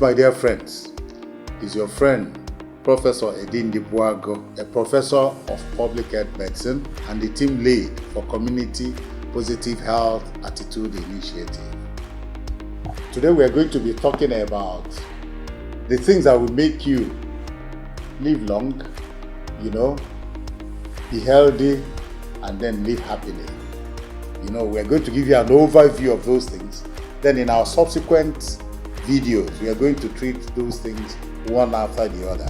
my dear friends, is your friend, Professor Edin Dibuago, a professor of public health medicine and the team lead for Community Positive Health Attitude Initiative. Today we are going to be talking about the things that will make you live long, be healthy, and then live happily. We are going to give you an overview of those things. Then in our subsequent videos, we are going to treat those things one after the other.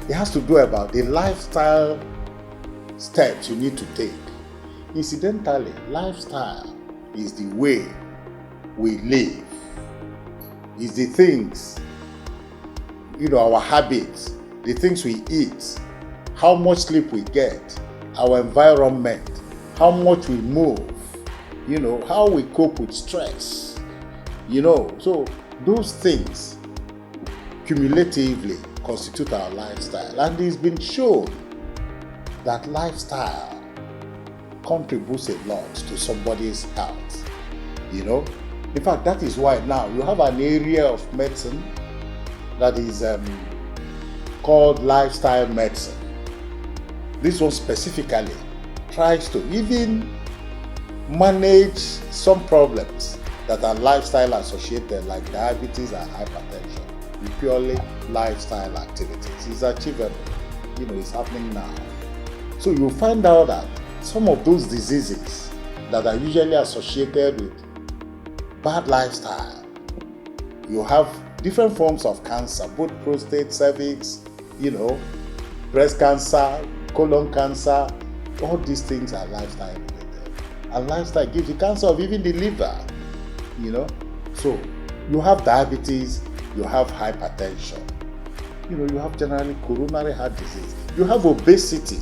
It has to do about the lifestyle steps you need to take. Incidentally, lifestyle is the way we live. It's the things, our habits, the things we eat, how much sleep we get, our environment, how much we move, how we cope with stress, So those things cumulatively constitute our lifestyle. And it's been shown that lifestyle contributes a lot to somebody's health, In fact, that is why now you have an area of medicine that is called lifestyle medicine. This one specifically tries to even manage some problems that are lifestyle associated, like diabetes and hypertension, with purely lifestyle activities. It's achievable. It's happening now. So you'll find out that some of those diseases that are usually associated with bad lifestyle, you have different forms of cancer, both prostate, cervix, breast cancer, colon cancer. All these things are lifestyle related. And lifestyle gives you cancer of even the liver, So you have diabetes, you have hypertension, you have generally coronary heart disease, you have obesity,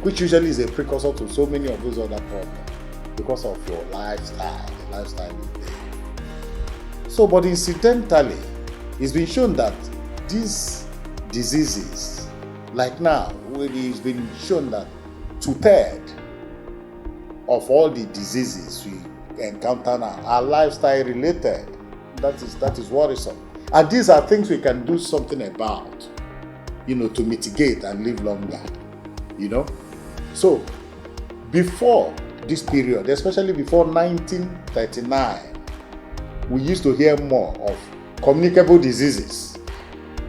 which usually is a precursor to so many of those other problems because of your lifestyle, the lifestyle you live. So, but incidentally, it's been shown that these diseases, like now, it's been shown that 2/3 of all the diseases we encounter now are lifestyle related. That is worrisome. And these are things we can do something about, to mitigate and live longer, So, before this period, especially before 1939, we used to hear more of communicable diseases.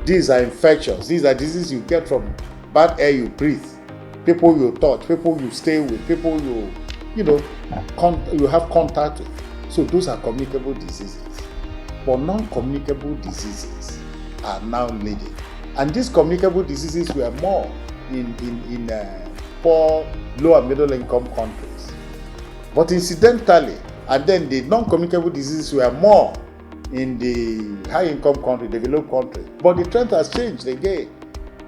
These are infectious. These are diseases you get from bad air you breathe, people you touch, people you stay with, people you have contact with. So those are communicable diseases. But non-communicable diseases are now leading. And these communicable diseases were more in poor, low and middle income countries. But incidentally, and then the non-communicable diseases were more in the high income country, developed countries. But the trend has changed again.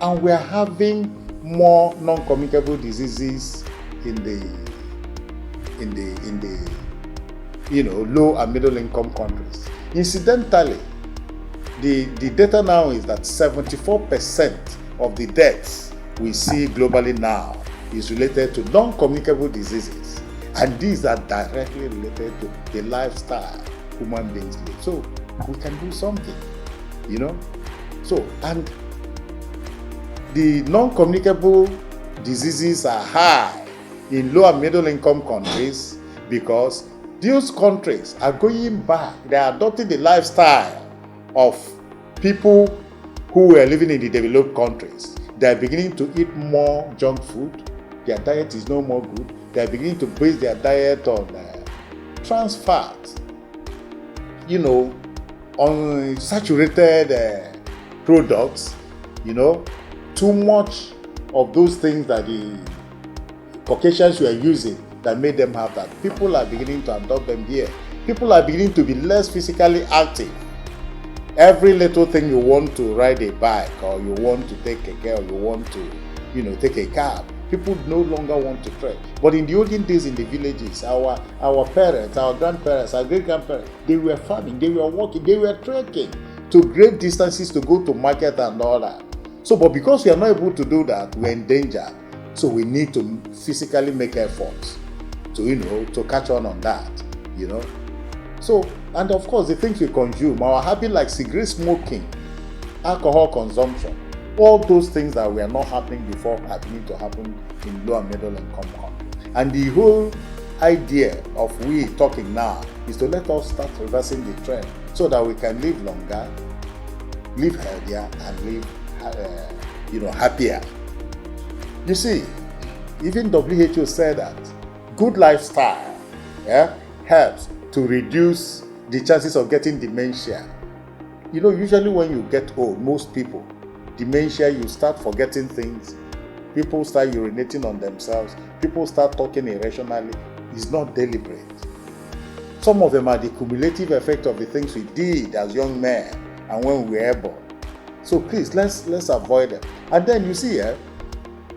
And we are having more non-communicable diseases in the low and middle income countries. Incidentally, the data now is that 74% of the deaths we see globally now is related to non-communicable diseases. And these are directly related to the lifestyle human beings live. So we can do something, So, and the non-communicable diseases are high in low and middle income countries because those countries are going back. They are adopting the lifestyle of people who were living in the developed countries. They are beginning to eat more junk food. Their diet is no more good. They are beginning to base their diet on trans fat, on saturated products, too much of those things that the Caucasians were using that made them have that. People are beginning to adopt them here. People are beginning to be less physically active. Every little thing you want to ride a bike, or you want to take a car, or you want to, take a cab, people no longer want to trek. But in the olden days in the villages, our parents, our grandparents, our great-grandparents, they were farming, they were walking, they were trekking to great distances to go to market and all that. So, but because we are not able to do that, we're in danger. So we need to physically make efforts to catch on that, So And of course, the things we consume, our habit like cigarette smoking, alcohol consumption, all those things that were not happening before are beginning to happen in low and middle income countries. And the whole idea of we talking now is to let us start reversing the trend so that we can live longer, live healthier, and live happier. You see, even WHO said that good lifestyle helps to reduce the chances of getting dementia. Usually when you get old, most people, dementia, you start forgetting things. People start urinating on themselves. People start talking irrationally. It's not deliberate. Some of them are the cumulative effect of the things we did as young men and when we were born. So please, let's avoid them. And then you see,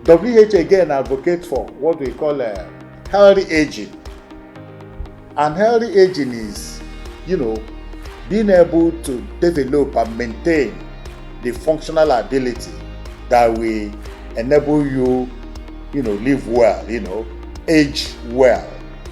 WHO again advocates for what we call healthy aging. And healthy aging is, being able to develop and maintain the functional ability that will enable you, live well, age well.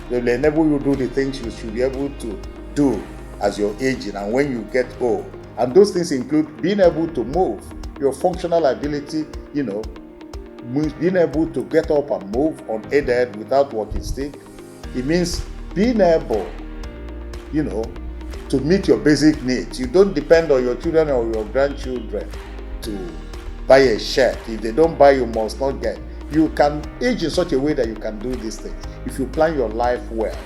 They will enable you to do the things you should be able to do as you're aging and when you get old. And those things include being able to move, your functional ability, means being able to get up and move unaided without walking stick. It means being able, to meet your basic needs. You don't depend on your children or your grandchildren to buy a shirt. If they don't buy, you must not get. You can age in such a way that you can do these things if you plan your life well.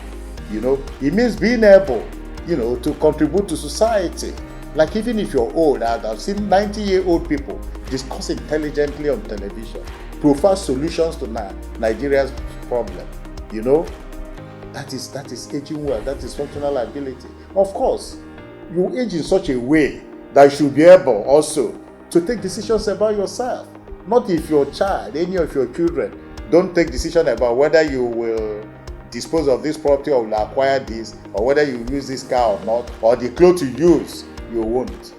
It means being able, to contribute to society. Like even if you're old, I've seen 90-year-old people discuss intelligently on television, provide solutions to Nigeria's problem. That is aging well. That is functional ability. Of course, you age in such a way that you should be able also to take decisions about yourself. Not if your child, any of your children, don't take decision about whether you will dispose of this property or will acquire this, or whether you use this car or not, or the clothes you use, you won't.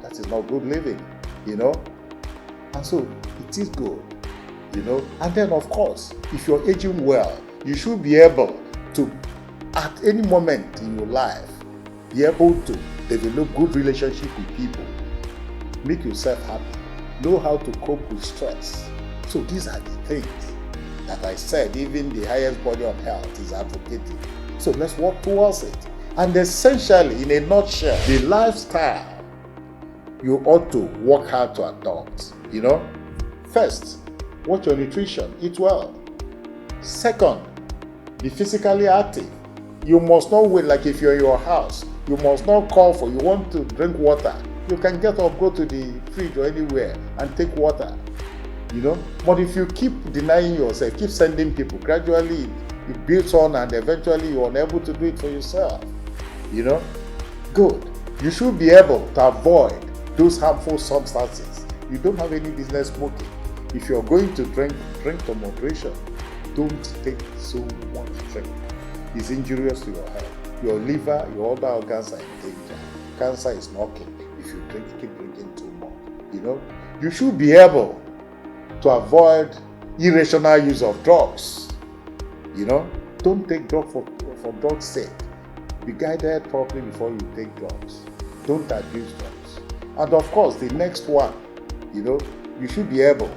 That is not good living, And so it is good, And then of course, if you're aging well, you should be able to, at any moment in your life, be able to develop good relationship with people, make yourself happy, know how to cope with stress. So these are the things that I said even the highest body on health is advocating. So let's work towards it. And essentially, in a nutshell, the lifestyle you ought to work hard to adopt. First, watch your nutrition, eat well. Second, be physically active. You must not wait, like if you're in your house, you must not call for, you want to drink water. You can get up, go to the fridge or anywhere and take water, But if you keep denying yourself, keep sending people, gradually it builds on and eventually you're unable to do it for yourself, Good. You should be able to avoid those harmful substances. You don't have any business smoking. If you're going to drink to moderation. Don't take so much drink. It's injurious to your health. Your liver, your other organs are in danger. Cancer is knocking if you keep drinking too much. You should be able to avoid irrational use of drugs. Don't take drugs for drugs' sake. Be guided properly before you take drugs. Don't abuse drugs. And of course, the next one, you should be able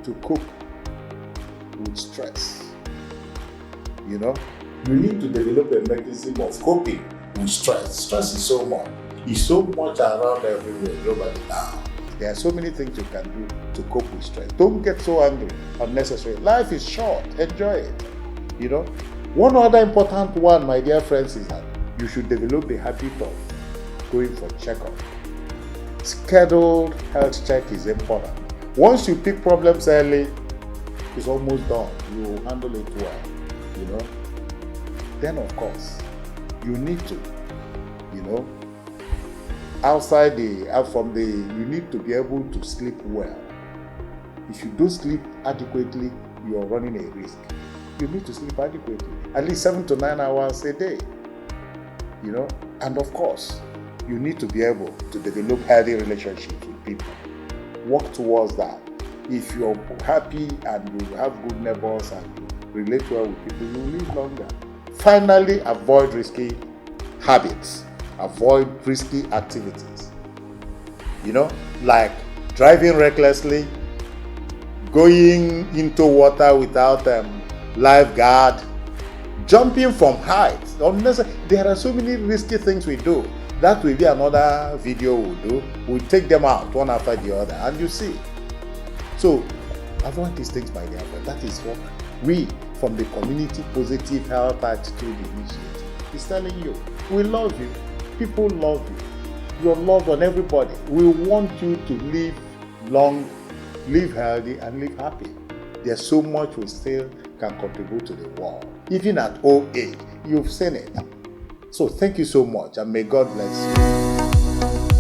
to cope with stress. You need to develop a mechanism of coping with stress. Stress is so much. It's so much around everywhere globally now. There are so many things you can do to cope with stress. Don't get so angry unnecessarily. Life is short. Enjoy it. One other important one, my dear friends, is that you should develop the habit of going for checkup. Scheduled health check is important. Once you pick problems early, it's almost done. You handle it well. Then of course, you need to, you need to be able to sleep well. If you don't sleep adequately, you are running a risk. You need to sleep adequately, at least 7 to 9 hours a day. And of course, you need to be able to develop healthy relationships with people. Work towards that. If you're happy and you have good neighbors and you relate well with people, you will live longer. Finally, avoid risky habits. Avoid risky activities. You know, like driving recklessly, going into water without lifeguard, jumping from heights. There are so many risky things we do. That will be another video we'll do. We'll take them out one after the other, and you see. So avoid these things, my dear friend. That is what we from the Community Positive Health Attitude Initiative is telling you. We love you. People love you. You're loved on everybody. We want you to live long, live healthy, and live happy. There's so much we still can contribute to the world. Even at old age, you've seen it. So thank you so much, and may God bless you.